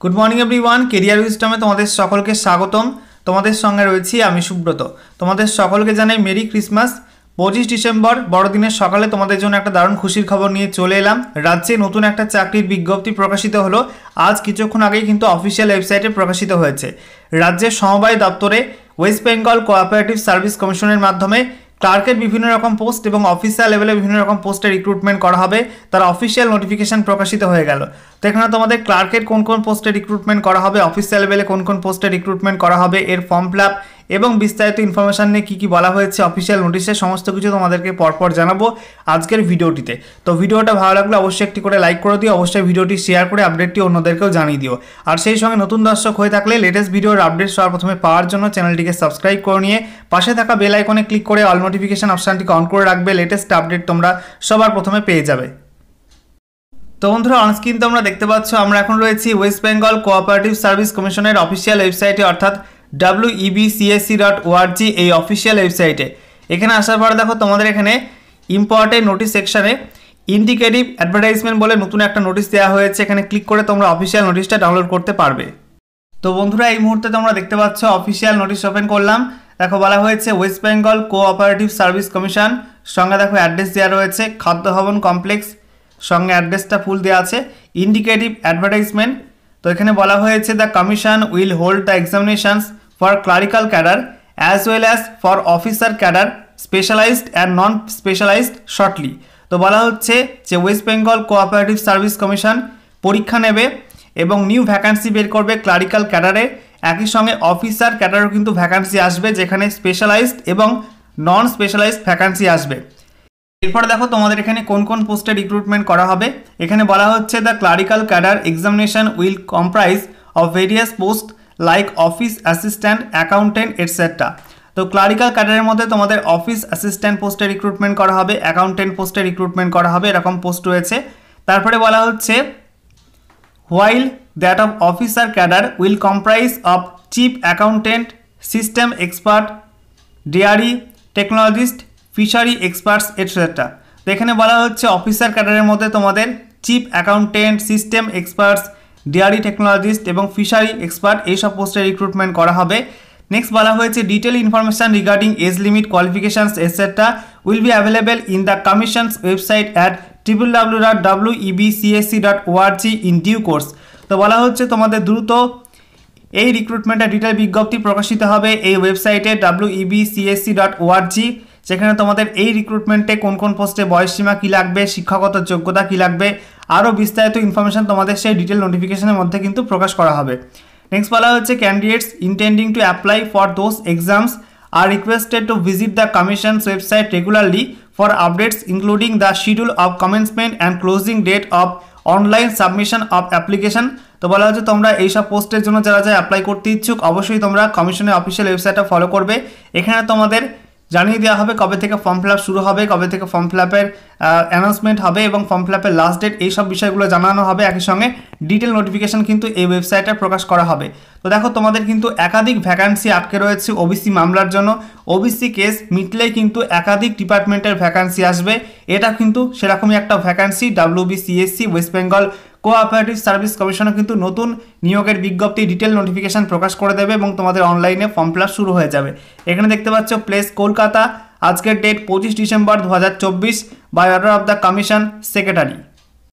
Good morning everyone, career উইজডমে তোমাদের সকলকে স্বাগতম। তোমাদের সঙ্গে রয়েছি আমি সুব্রত। তোমাদের সকলকে জানাই মেরি ক্রিসমাস। 25 ডিসেম্বর বড়দিনের সকালে তোমাদের জন্য একটা দারুণ খুশির খবর নিয়ে চলে এলাম। রাজ্যে নতুন একটা চাকরির বিজ্ঞপ্তি প্রকাশিত হলো। আজ কিছুক্ষণ আগেই কিন্তু অফিসিয়াল ওয়েবসাইটে প্রকাশিত হয়েছে। রাজ্যের সমবায় দপ্তরে ওয়েস্ট বেঙ্গল কোঅপারেটিভ সার্ভিস কমিশনের মাধ্যমে ক্লার্কের বিভিন্ন রকম পোস্ট এবং অফিসার লেভেলে বিভিন্ন রকম পোস্টে রিক্রুটমেন্ট করা হবে। তার অফিসিয়াল নোটিফিকেশন প্রকাশিত হয়ে গেল। তো এখানে তোমাদের ক্লার্কের কোন কোন পোস্টে রিক্রুটমেন্ট করা হবে, অফিসিয়াল লেভেলে কোন কোন পোস্টে রিক্রুটমেন্ট করা হবে, এর ফর্ম ফিল আপ এবং বিস্তারিত ইনফরমেশন নিয়ে কী কী বলা হয়েছে অফিসিয়াল নোটিশে, সমস্ত কিছু তোমাদেরকে পরপর জানাবো আজকের ভিডিওটিতে। তো ভিডিওটা ভালো লাগলে অবশ্যই একটি করে লাইক করে দিও, অবশ্যই ভিডিওটি শেয়ার করে আপডেটটি অন্যদেরকেও জানিয়ে দিও। আর সেই সঙ্গে নতুন দর্শক হয়ে থাকলে লেটেস্ট ভিডিওর আপডেট সবার প্রথমে পাওয়ার জন্য চ্যানেলটিকে সাবস্ক্রাইব করে নিয়ে পাশে থাকা বেল আইকনে ক্লিক করে অল নোটিফিকেশন অপশানটিকে অন করে রাখবে। লেটেস্ট আপডেট তোমরা সবার প্রথমে পেয়ে যাবে। তো বন্ধুরা, অনস্ক্রিন তোমরা দেখতে পাচ্ছ আমরা এখন রয়েছি ওয়েস্ট বেঙ্গল কোঅপারেটিভ সার্ভিস কমিশনের অফিসিয়াল ওয়েবসাইটে, অর্থাৎ webcsc.org এই অফিসিয়াল ওয়েবসাইটে। এখানে আসার পর দেখো তোমাদের এখানে ইম্পর্টেন্ট নোটিশ সেকশনে ইন্ডিকেটিভ অ্যাডভার্টাইজমেন্ট বলে নতুন একটা নোটিশ দেওয়া হয়েছে। এখানে ক্লিক করে তোমরা অফিসিয়াল নোটিশটা ডাউনলোড করতে পারবে। তো বন্ধুরা, এই মুহূর্তে তোমরা দেখতে পাচ্ছ অফিসিয়াল নোটিশ ওপেন করলাম। দেখো বলা হয়েছে West Bengal cooperative service commission, সঙ্গে দেখো অ্যাড্রেস দেওয়া রয়েছে খাদ্য ভবন কমপ্লেক্স, সঙ্গে অ্যাড্রেসটা ফুল দেওয়া আছে। ইন্ডিকেটিভ অ্যাডভার্টাইজমেন্ট, তো এখানে বলা হয়েছে the commission will hold the examinations for clerical cadre as well as for officer cadre specialized and non specialized shortly. তো বলা হচ্ছে যে West Bengal cooperative service commission পরীক্ষা নেবে এবং নিউ ভ্যাকান্সি বের করবে ক্লারিক্যাল ক্যাডারে। একই সঙ্গে অফিসার ক্যাডারও কিন্তু ভ্যাকান্সি আসবে, যেখানে স্পেশালাইজড এবং নন স্পেশালাইজড ভ্যাকান্সি আসবে। এরপরে দেখো তোমাদের এখানে কোন কোন পোস্টে রিক্রুটমেন্ট করা হবে। এখানে বলা হচ্ছে the clerical cadre examination will comprise of various post like office assistant, accountant etcetera. তো ক্লারিক্যাল ক্যাডারের মধ্যে তোমাদের অফিস অ্যাসিস্ট্যান্ট পোস্টে রিক্রুটমেন্ট করা হবে, অ্যাকাউন্টেন্ট পোস্টে রিক্রুটমেন্ট করা হবে, এরকম পোস্ট রয়েছে। তারপরে বলা হচ্ছে while that of officer cadre will comprise of chief accountant, system expert, dairy technologist, fishery experts etcetera. তো এখানে বলা হচ্ছে অফিসার ক্যাডারের মধ্যে তোমাদের chief accountant, system experts, dairy technologist এবং ফিশারি এক্সপার্ট এইসব পোস্টে রিক্রুটমেন্ট করা হবে। নেক্সট বলা হয়েছে detail information regarding age limit, qualifications etcetera will be available in the commission's website at www.webcsc.org in due course. তো বলা হচ্ছে তোমাদের দ্রুত এই রিক্রুটমেন্টের ডিটেল বিজ্ঞপ্তি প্রকাশিত হবে এই ওয়েবসাইটে webcsc.org, যেখানে তোমাদের এই রিক্রুটমেন্টে কোন কোন পোস্টে বয়সসীমা কী লাগবে, শিক্ষাগত যোগ্যতা কী লাগবে, আরও বিস্তারিত ইনফরমেশন তোমাদের সেই ডিটেল নোটিফিকেশনের মধ্যে কিন্তু প্রকাশ করা হবে। নেক্সট বলা হচ্ছে candidates intending to apply for those exams are requested to visit the Commission's website regularly for updates including the schedule of commencement and closing date of online submission of application। তো বলা হচ্ছে তোমরা এইসব পোস্টের জন্য যারা অ্যাপ্লাই করতে ইচ্ছুক অবশ্যই তোমরা কমিশনের অফিসিয়াল ওয়েবসাইটটা ফলো করবে। এখানে তোমাদের জানিয়ে দেওয়া হবে কবে থেকে ফর্ম ফিল আপ শুরু হবে, কবে থেকে ফর্ম ফিল আপের অ্যানাউন্সমেন্ট হবে এবং ফর্ম ফিল আপের লাস্ট ডেট, এইসব বিষয়গুলো জানানো হবে। একই সঙ্গে ডিটেল নোটিফিকেশন কিন্তু এই ওয়েবসাইটে প্রকাশ করা হবে। তো দেখো তোমাদের কিন্তু একাধিক ভ্যাকান্সি আটকে রয়েছে ওবিসি মামলার জন্য। ওবিসি কেস মিটলেই কিন্তু একাধিক ডিপার্টমেন্টের ভ্যাকান্সি আসবে। এটা কিন্তু সেরকমই একটা vacancy. WBCSC West Bengal cooperative service কমিশনও কিন্তু নতুন নিয়োগের বিজ্ঞপ্তি ডিটেল নোটিফিকেশন প্রকাশ করে দেবে এবং তোমাদের অনলাইনে ফর্ম ফিল আপ শুরু হয়ে যাবে। এখানে দেখতে পাচ্ছ প্লেস কলকাতা, আজকের date 25 December 2024 by order of the commission secretary.